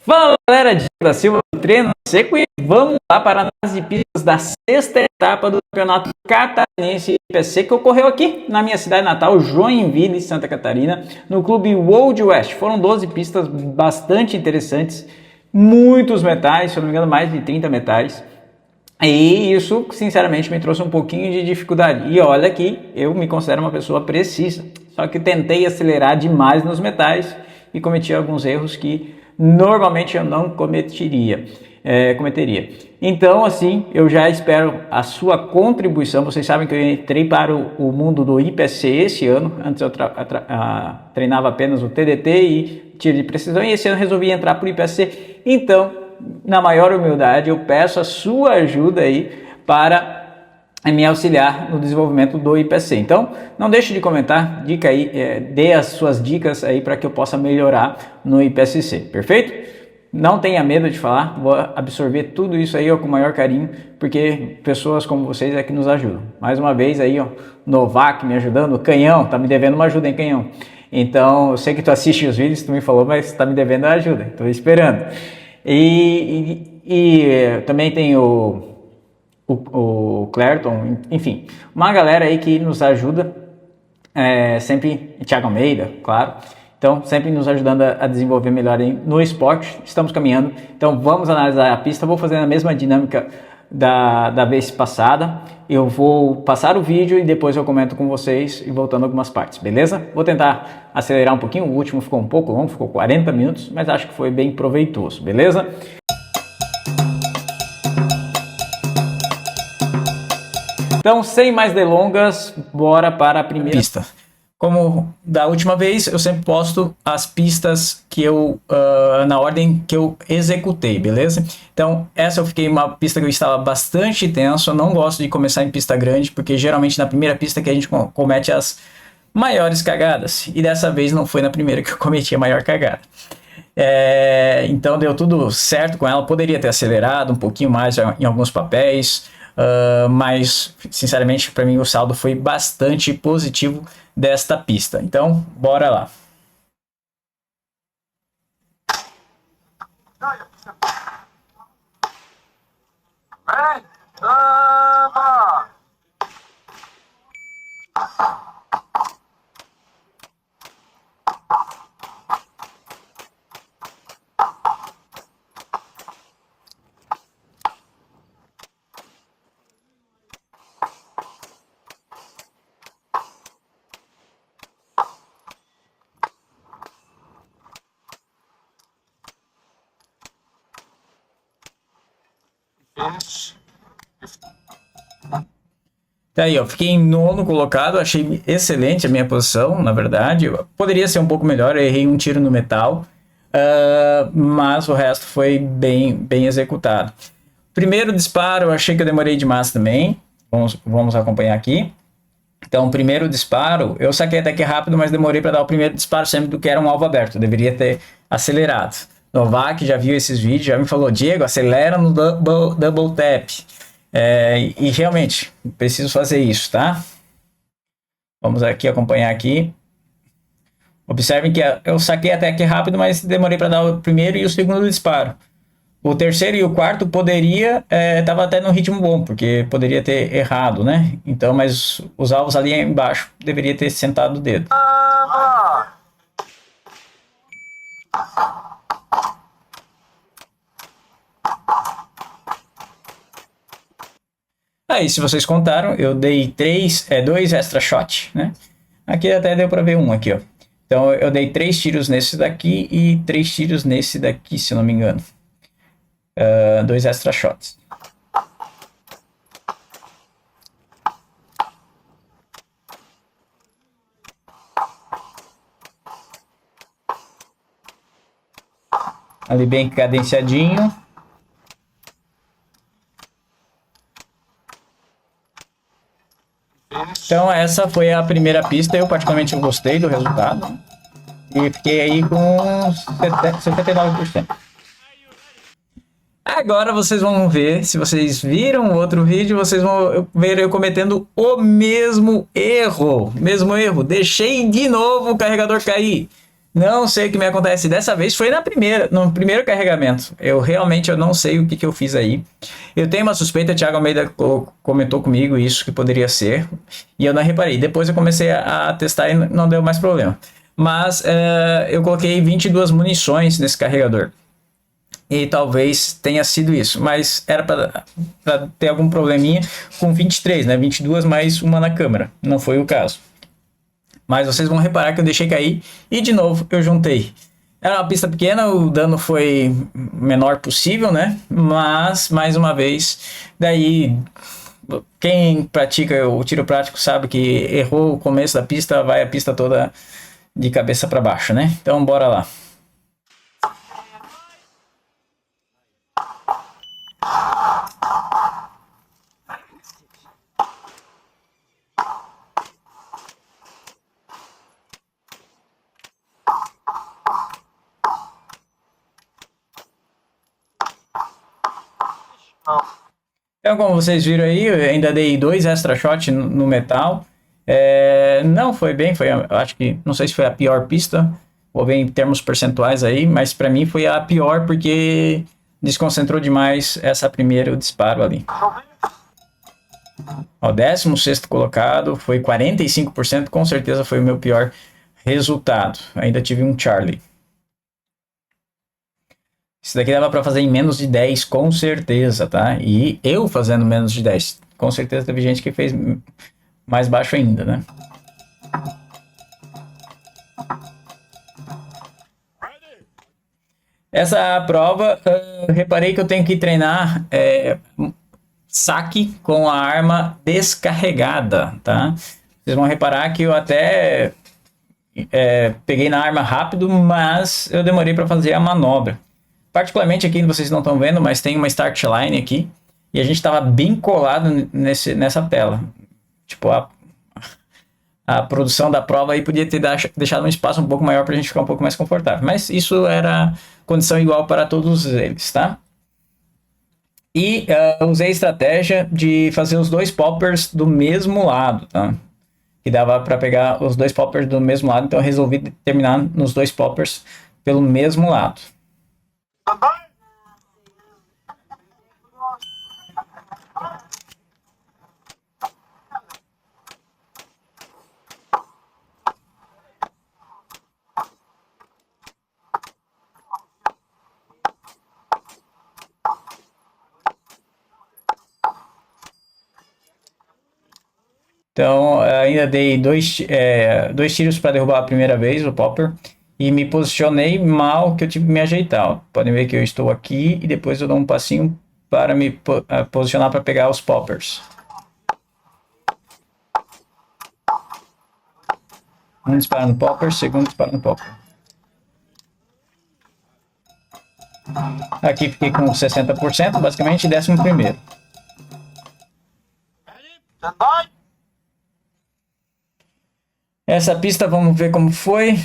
Fala galera, Diego da Silva do Treino Seco e vamos lá para a análise de pistas da sexta etapa do Campeonato Catarinense IPC que ocorreu aqui na minha cidade natal, Joinville, Santa Catarina, no Clube World West. Foram 12 pistas bastante interessantes, muitos metais, se eu não me engano mais de 30 metais. E isso, sinceramente, me trouxe um pouquinho de dificuldade. E olha que eu me considero uma pessoa precisa, só que tentei acelerar demais nos metais e cometi alguns erros que normalmente eu não cometeria. Então, assim, eu já espero a sua contribuição. Vocês sabem que eu entrei para o mundo do IPC esse ano. Antes eu treinava apenas o TDT e tiro de precisão, e esse ano resolvi entrar para o IPC. Então, na maior humildade, eu peço a sua ajuda aí para me auxiliar no desenvolvimento do IPC. Então, não deixe de comentar, dica aí, dê as suas dicas aí para que eu possa melhorar no IPSC, perfeito? Não tenha medo de falar, vou absorver tudo isso aí com o maior carinho, porque pessoas como vocês é que nos ajudam. Mais uma vez aí, ó, Novak me ajudando, o Canhão, tá me devendo uma ajuda, hein, Canhão? Então, eu sei que tu assiste os vídeos, tu me falou, mas tá me devendo a ajuda, estou esperando. E também tem o Clerton, enfim, uma galera aí que nos ajuda, sempre, Thiago Almeida, claro, então sempre nos ajudando a desenvolver melhor aí no esporte. Estamos caminhando, então vamos analisar a pista. Vou fazer a mesma dinâmica da vez passada, eu vou passar o vídeo e depois eu comento com vocês e voltando algumas partes, beleza? Vou tentar acelerar um pouquinho, o último ficou um pouco longo, ficou 40 minutos, mas acho que foi bem proveitoso, beleza? Então, sem mais delongas, bora para a primeira pista. Como da última vez, eu sempre posto as pistas que eu na ordem que eu executei, beleza? Então, essa eu fiquei uma pista que eu estava bastante tenso. Eu não gosto de começar em pista grande, porque geralmente na primeira pista que a gente comete as maiores cagadas. E dessa vez não foi na primeira que eu cometi a maior cagada. Então deu tudo certo com ela. Poderia ter acelerado um pouquinho mais em alguns papéis. Mas sinceramente para mim o saldo foi bastante positivo desta pista, então bora lá. Tá aí, ó, fiquei em nono colocado, achei excelente a minha posição, na verdade. Poderia ser um pouco melhor, eu errei um tiro no metal, mas o resto foi bem executado. Primeiro disparo, eu achei que eu demorei demais também, vamos acompanhar aqui. Então, primeiro disparo, eu saquei até que rápido, mas demorei para dar o primeiro disparo sempre do que era um alvo aberto, eu deveria ter acelerado. Novak já viu esses vídeos, já me falou, Diego, acelera no double tap. E realmente, preciso fazer isso, tá? Vamos aqui acompanhar aqui. Observem que eu saquei até aqui rápido, mas demorei para dar o primeiro e o segundo disparo. O terceiro e o quarto poderia, tava até no ritmo bom, porque poderia ter errado, né? Então, mas os alvos ali embaixo, deveria ter sentado o dedo. Aí, se vocês contaram, eu dei 2 extra shot, né? Aqui até deu para ver um aqui, ó. Então, eu dei 3 tiros nesse daqui e 3 tiros nesse daqui, se eu não me engano. 2 extra shots. Ali bem cadenciadinho. Então essa foi a primeira pista, eu particularmente gostei do resultado e fiquei aí com 79%. Agora vocês vão ver, se vocês viram o outro vídeo, vocês vão ver eu cometendo o mesmo erro, deixei de novo o carregador cair. Não sei o que me acontece dessa vez, foi no primeiro carregamento. Eu não sei o que eu fiz aí. Eu tenho uma suspeita, o Thiago Almeida comentou comigo isso, que poderia ser, e eu não reparei. Depois eu comecei a testar e não deu mais problema. Mas eu coloquei 22 munições nesse carregador. E talvez tenha sido isso, mas era para ter algum probleminha com 23, né? 22 mais uma na câmera. Não foi o caso. Mas vocês vão reparar que eu deixei cair e de novo eu juntei. Era uma pista pequena, o dano foi menor possível, né? Mas, mais uma vez, daí quem pratica o tiro prático sabe que errou o começo da pista, vai a pista toda de cabeça para baixo, né? Então bora lá. Então, como vocês viram aí, eu ainda dei 2 extra shot no metal. Não foi bem, acho que, não sei se foi a pior pista, vou ver em termos percentuais aí, mas para mim foi a pior porque desconcentrou demais essa primeiro disparo ali. O 16º colocado foi 45%, com certeza foi o meu pior resultado. Ainda tive um Charlie. Isso daqui dava para fazer em menos de 10, com certeza, tá? E eu fazendo menos de 10. Com certeza teve gente que fez mais baixo ainda, né? Essa prova, reparei que eu tenho que treinar saque com a arma descarregada, tá? Vocês vão reparar que eu até peguei na arma rápido, mas eu demorei para fazer a manobra. Particularmente aqui, vocês não estão vendo, mas tem uma start line aqui. E a gente estava bem colado nessa tela. Tipo, a produção da prova aí podia ter deixado um espaço um pouco maior para a gente ficar um pouco mais confortável. Mas isso era condição igual para todos eles, tá? E usei a estratégia de fazer os 2 poppers do mesmo lado, tá? Que dava para pegar os 2 poppers do mesmo lado, então eu resolvi terminar nos 2 poppers pelo mesmo lado. Então, ainda dei dois tiros para derrubar a primeira vez o popper e me posicionei mal, que eu tive que me ajeitar. Ó. Podem ver que eu estou aqui e depois eu dou um passinho para me posicionar para pegar os poppers. Um disparo no popper, segundo disparo no popper. Aqui fiquei com 60%, basicamente 11º. Essa pista, vamos ver como foi.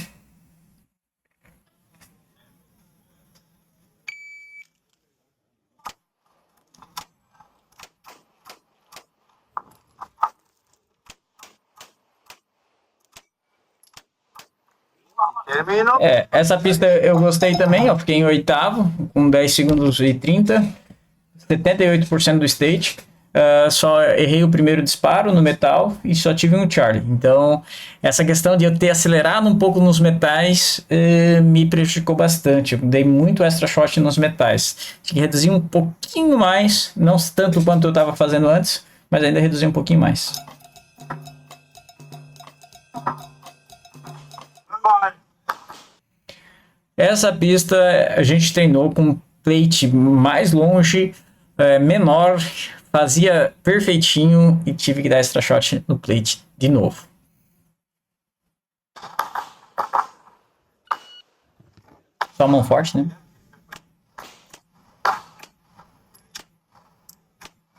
Essa pista eu gostei também, eu fiquei em 8º, com 10 segundos e 30, 78% do stage. Só errei o primeiro disparo no metal e só tive um Charlie. Então, essa questão de eu ter acelerado um pouco nos metais me prejudicou bastante. Eu dei muito extra shot nos metais. Tinha que reduzir um pouquinho mais, não tanto quanto eu estava fazendo antes, mas ainda reduzi um pouquinho mais. Essa pista a gente treinou com plate mais longe, menor, fazia perfeitinho e tive que dar extra shot no plate de novo. Só mão forte, né?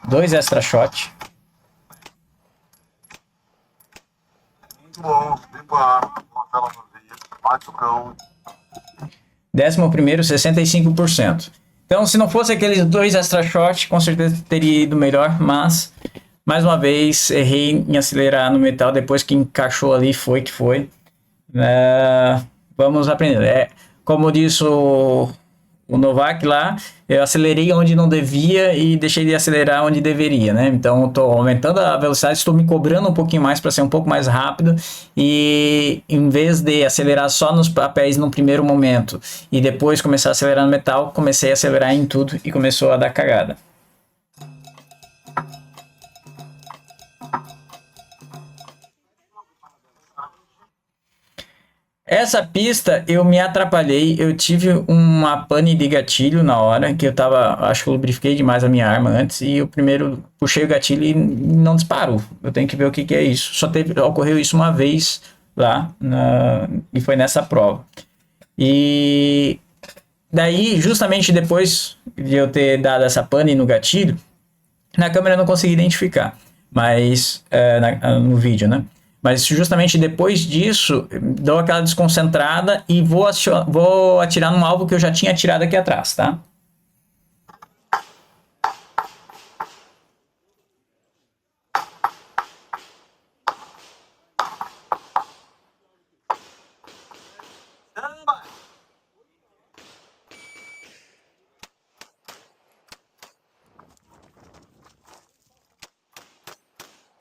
2 extra shot. Muito bom, limpa a arma, uma tela vazia, bate o cão. 11º, 65%. Então, se não fosse aqueles 2 extra shots, com certeza teria ido melhor, mas, mais uma vez, errei em acelerar no metal, depois que encaixou ali, foi que foi. Vamos aprender. Como disse o Novak lá, eu acelerei onde não devia e deixei de acelerar onde deveria, né? Então, estou aumentando a velocidade, estou me cobrando um pouquinho mais para ser um pouco mais rápido e em vez de acelerar só nos papéis no primeiro momento e depois começar a acelerar no metal, comecei a acelerar em tudo e começou a dar cagada. Essa pista eu me atrapalhei, eu tive uma pane de gatilho na hora, que eu tava, acho que eu lubrifiquei demais a minha arma antes, e o primeiro puxei o gatilho e não disparou. Eu tenho que ver o que que é isso. Ocorreu isso uma vez lá, e foi nessa prova. E daí, justamente depois de eu ter dado essa pane no gatilho, na câmera eu não consegui identificar, mas no vídeo, né? Mas justamente depois disso, dou aquela desconcentrada e vou atirar num alvo que eu já tinha atirado aqui atrás, tá?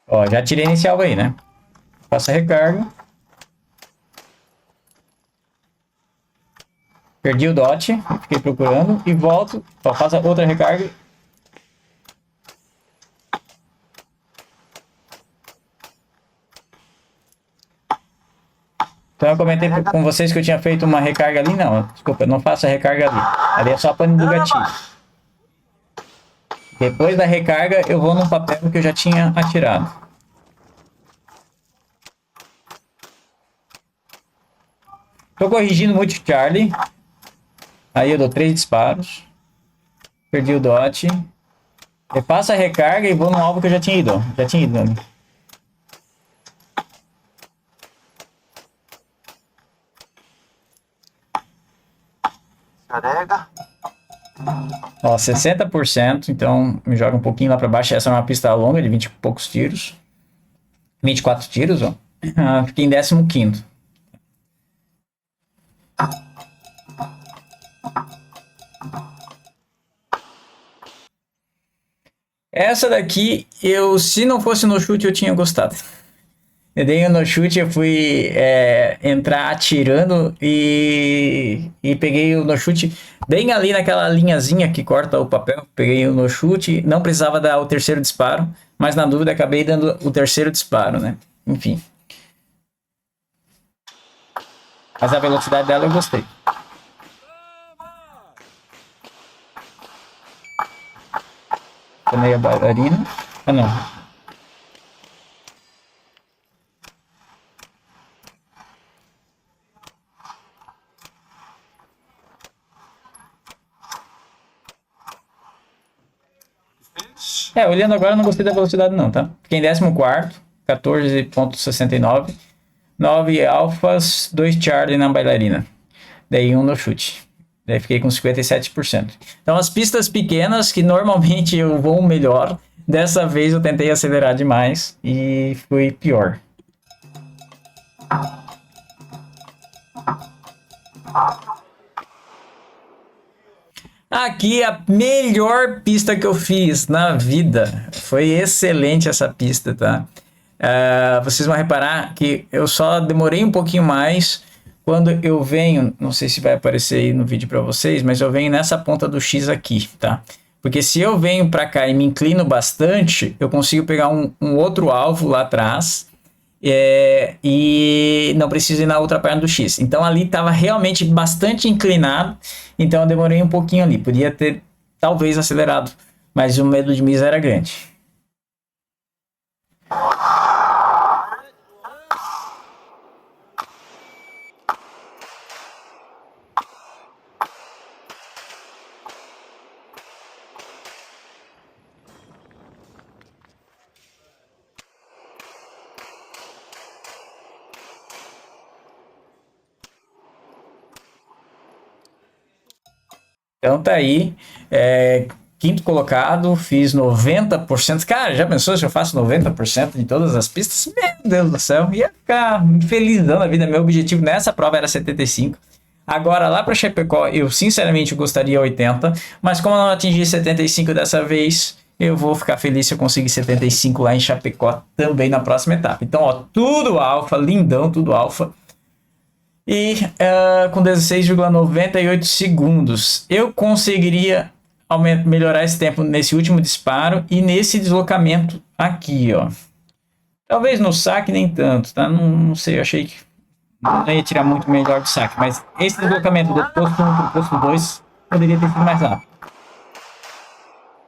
Ó, já atirei nesse alvo aí, né? Faço a recarga. Perdi o dot, fiquei procurando e volto. Ó, faço outra recarga. Então eu comentei com vocês que eu tinha feito uma recarga ali, não. Desculpa, eu não faço a recarga ali. Ali é só a pane do gatilho. Depois da recarga, eu vou num papel que eu já tinha atirado. Tô corrigindo muito Charlie. Aí eu dou 3 disparos. Perdi o dot. Eu passo a recarga e vou no alvo que eu já tinha ido. Já tinha ido, né? Carrega. Ó, 60%. Então me joga um pouquinho lá pra baixo. Essa é uma pista longa de 20 e poucos tiros. 24 tiros, ó. Fiquei em 15º. Essa daqui, se não fosse no chute, eu tinha gostado. Eu dei um no chute, eu fui entrar atirando e peguei o no chute bem ali naquela linhazinha que corta o papel. Peguei o no chute, não precisava dar o terceiro disparo, mas na dúvida acabei dando o terceiro disparo, né? Enfim. Mas a velocidade dela eu gostei. Tornei a bailarina. Ah, não. Olhando agora, não gostei da velocidade não, tá? Fiquei em 14º, 14,69. 9 alfas, 2 Charlie na bailarina. Daí um no chute. Daí fiquei com 57%. Então as pistas pequenas, que normalmente eu vou melhor, dessa vez eu tentei acelerar demais e fui pior. Aqui a melhor pista que eu fiz na vida. Foi excelente essa pista, tá? Vocês vão reparar que eu só demorei um pouquinho mais quando eu venho, não sei se vai aparecer aí no vídeo para vocês, mas eu venho nessa ponta do X aqui, tá? Porque se eu venho para cá e me inclino bastante, eu consigo pegar um outro alvo lá atrás e não preciso ir na outra perna do X. Então ali estava realmente bastante inclinado, então eu demorei um pouquinho ali. Podia ter talvez acelerado, mas o medo de misa era grande. Então tá aí. quinto colocado, fiz 90%. Cara, já pensou se eu faço 90% de todas as pistas? Meu Deus do céu, ia ficar felizão na vida. Meu objetivo nessa prova era 75. Agora, lá para Chapecó, eu sinceramente gostaria 80, mas como eu não atingi 75 dessa vez, eu vou ficar feliz se eu conseguir 75 lá em Chapecó também na próxima etapa. Então, ó, tudo alfa, lindão, tudo alfa. E com 16,98 segundos, eu conseguiria melhorar esse tempo nesse último disparo e nesse deslocamento aqui, ó. Talvez no saque nem tanto, tá? Não sei, eu achei que não ia tirar muito melhor do saque, mas esse deslocamento do posto 1 para o posto 2 poderia ter sido mais rápido.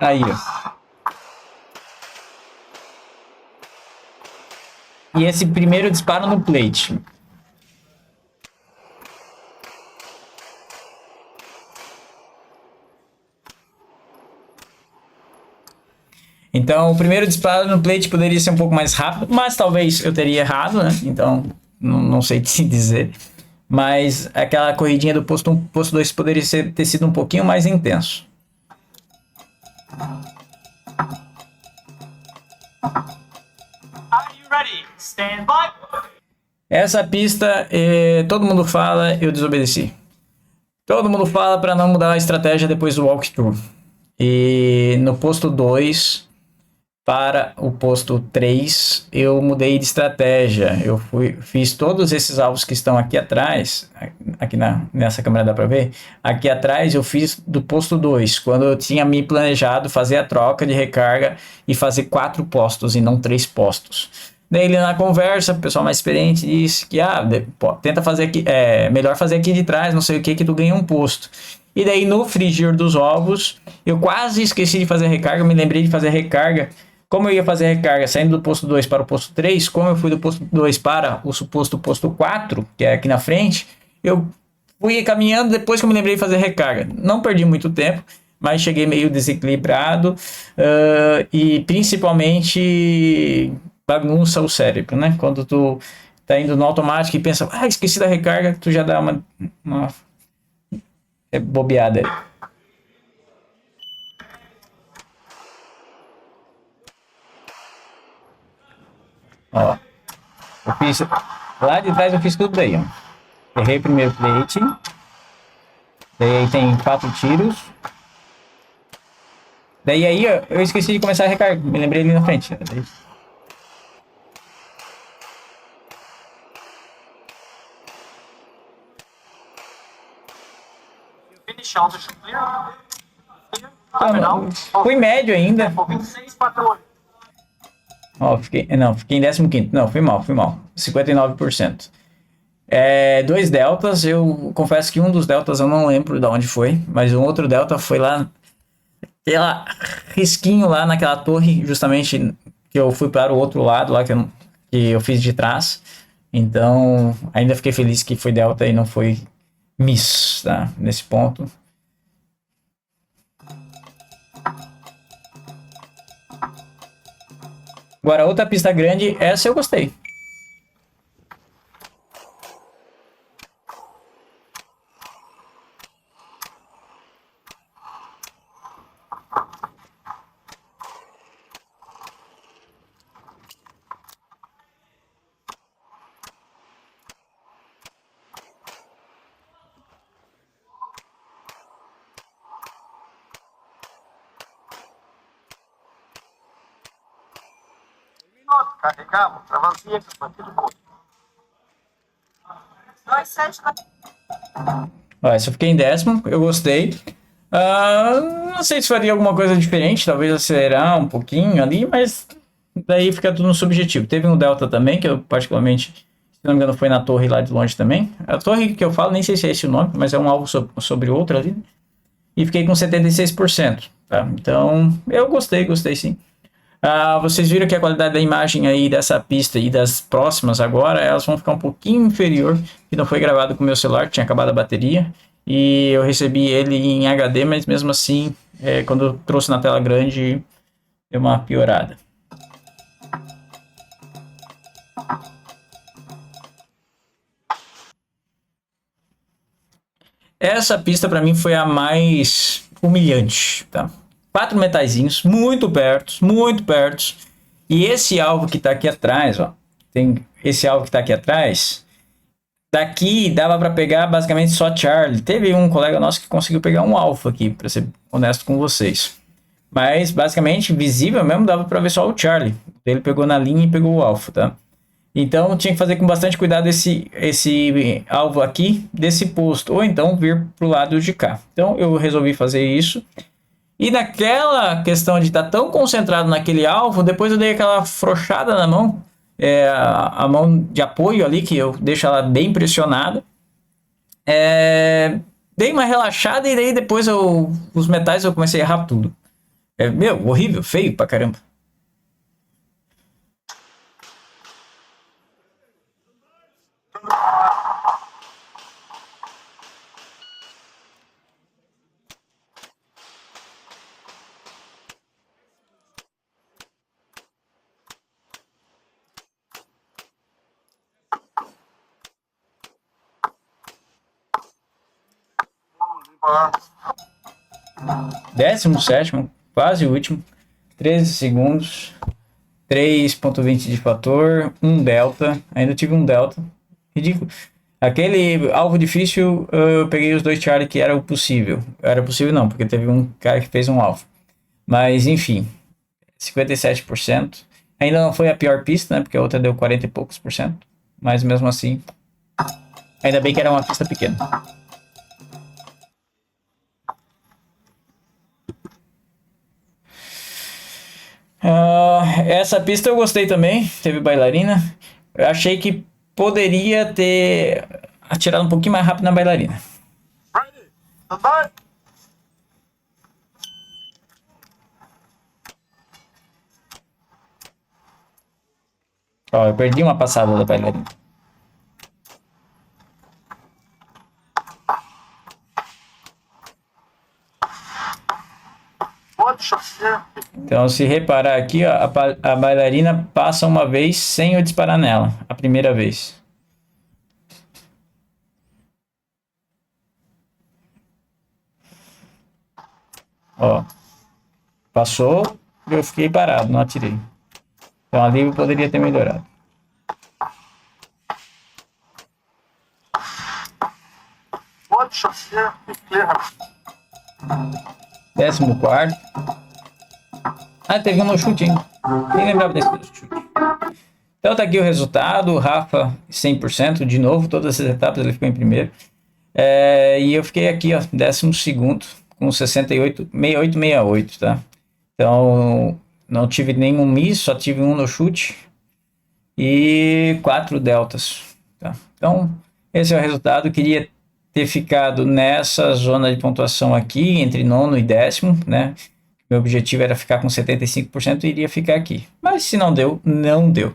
Aí, ó. E esse primeiro disparo no plate. Então, o primeiro disparo no plate poderia ser um pouco mais rápido, mas talvez eu teria errado, né? Então, não sei te dizer. Mas aquela corridinha do posto 1 posto 2 poderia ter sido um pouquinho mais intenso. Are you ready? Stand by. Essa pista, todo mundo fala, eu desobedeci. Todo mundo fala para não mudar a estratégia depois do walkthrough. E no posto 2 para o posto 3, eu mudei de estratégia. Eu fiz todos esses alvos que estão aqui atrás, aqui nessa câmera dá para ver, aqui atrás eu fiz do posto 2, quando eu tinha me planejado fazer a troca de recarga e fazer 4 postos e não 3 postos. Daí na conversa, o pessoal mais experiente disse que tenta fazer aqui, melhor fazer aqui de trás, não sei o que tu ganha um posto. E daí no frigir dos ovos, eu quase esqueci de fazer a recarga, me lembrei de fazer a recarga. Como eu ia fazer a recarga saindo do posto 2 para o posto 3, como eu fui do posto 2 para o suposto posto 4, que é aqui na frente, eu fui caminhando depois que eu me lembrei de fazer a recarga. Não perdi muito tempo, mas cheguei meio desequilibrado e principalmente bagunça o cérebro, né? Quando tu tá indo no automático e pensa, esqueci da recarga, tu já dá uma bobeada aí. Ó, eu fiz lá de trás, eu fiz tudo daí, ó. Errei o primeiro plate, daí tem 4 tiros, daí aí ó, eu esqueci de começar a recarga, me lembrei ali na frente. Daí... Fui médio ainda. Ó, fiquei em 15º. Não, fui mal. 59%. 2 deltas, eu confesso que um dos deltas eu não lembro de onde foi, mas um outro delta foi lá, aquela risquinho lá naquela torre, justamente que eu fui para o outro lado lá, que eu fiz de trás. Então, ainda fiquei feliz que foi delta e não foi miss, tá? Nesse ponto. Agora, outra pista grande, essa eu gostei. Carregamos, travazia, batido com 2,7. Ó, essa eu fiquei em 10º, eu gostei. Não sei se faria alguma coisa diferente, talvez acelerar um pouquinho ali, mas daí fica tudo no subjetivo. Teve um delta também, que eu particularmente, se não me engano, foi na torre lá de longe também. A torre que eu falo, nem sei se é esse o nome, mas é um alvo sobre outro ali. E fiquei com 76%. Tá? Então, eu gostei sim. Vocês viram que a qualidade da imagem aí dessa pista e das próximas agora, elas vão ficar um pouquinho inferior, que não foi gravado com o meu celular, que tinha acabado a bateria, e eu recebi ele em HD, mas mesmo assim, quando eu trouxe na tela grande, deu uma piorada. Essa pista para mim foi a mais humilhante, tá? 4 metaizinhos, muito perto, muito perto. E esse alvo que tá aqui atrás, ó, tem esse alvo que tá aqui atrás, daqui dava para pegar basicamente só Charlie. Teve um colega nosso que conseguiu pegar um alfa aqui, para ser honesto com vocês. Mas basicamente visível mesmo dava para ver só o Charlie. Ele pegou na linha e pegou o alfa, tá? Então tinha que fazer com bastante cuidado esse alvo aqui desse posto, ou então vir pro lado de cá. Então eu resolvi fazer isso. E naquela questão de estar tão concentrado naquele alvo, depois eu dei aquela frouxada na mão, a mão de apoio ali, que eu deixo ela bem pressionada. Dei uma relaxada e daí depois os metais eu comecei a errar tudo. Meu, horrível, feio pra caramba. Décimo sétimo, quase último, 13 segundos, 3.20 de fator, 1 delta, ainda tive um delta, ridículo. Aquele alvo difícil, eu peguei os 2 Charlie que era o possível. Era possível não, porque teve um cara que fez um alvo. Mas enfim, 57%. Ainda não foi a pior pista, né? Porque a outra deu 40 e poucos por cento. Mas mesmo assim, ainda bem que era uma pista pequena. Essa pista eu gostei também, teve bailarina. Eu achei que poderia ter atirado um pouquinho mais rápido na bailarina. Ó, eu perdi uma passada da bailarina. Então, se reparar aqui, ó, a bailarina passa uma vez sem eu disparar nela, a primeira vez. Ó, passou, eu fiquei parado, não atirei. Então ali eu poderia ter melhorado. Décimo quarto. Teve um no chute, hein? Nem lembrava desse chute. Então tá aqui o resultado. O Rafa 100% de novo. Todas as etapas ele ficou em primeiro. E eu fiquei aqui, ó, 12º com 68, 68, 68, tá? Então não tive nenhum miss, só tive um no chute. E 4 deltas, tá? Então esse é o resultado. Eu queria ter ficado nessa zona de pontuação aqui, entre 9º e 10º, né? Meu objetivo era ficar com 75% e iria ficar aqui. Mas se não deu, não deu.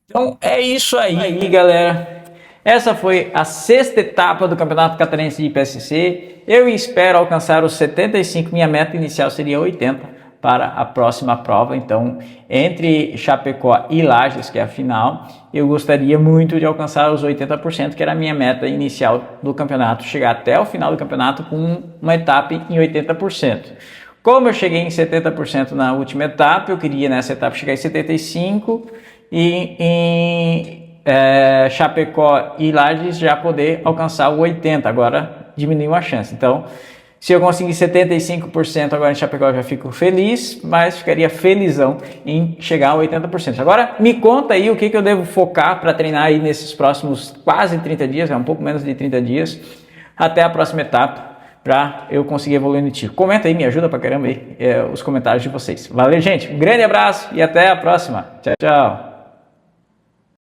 Então é isso aí, galera. Essa foi a 6ª etapa do Campeonato Catarinense de IPSC. Eu espero alcançar os 75. Minha meta inicial seria 80 para a próxima prova. Então, entre Chapecó e Lages, que é a final, eu gostaria muito de alcançar os 80%, que era a minha meta inicial do campeonato. Chegar até o final do campeonato com uma etapa em 80%. Como eu cheguei em 70% na última etapa, eu queria nessa etapa chegar em 75% e em Chapecó e Lages já poder alcançar o 80%. Agora diminuiu a chance. Então, se eu conseguir 75% agora em Chapecó, eu já fico feliz, mas ficaria felizão em chegar a 80%. Agora, me conta aí o que eu devo focar para treinar aí nesses próximos quase 30 dias, um pouco menos de 30 dias, até a próxima etapa, para eu conseguir evoluir no tiro. Comenta aí, me ajuda pra caramba aí os comentários de vocês. Valeu, gente. Um grande abraço e até a próxima. Tchau, tchau.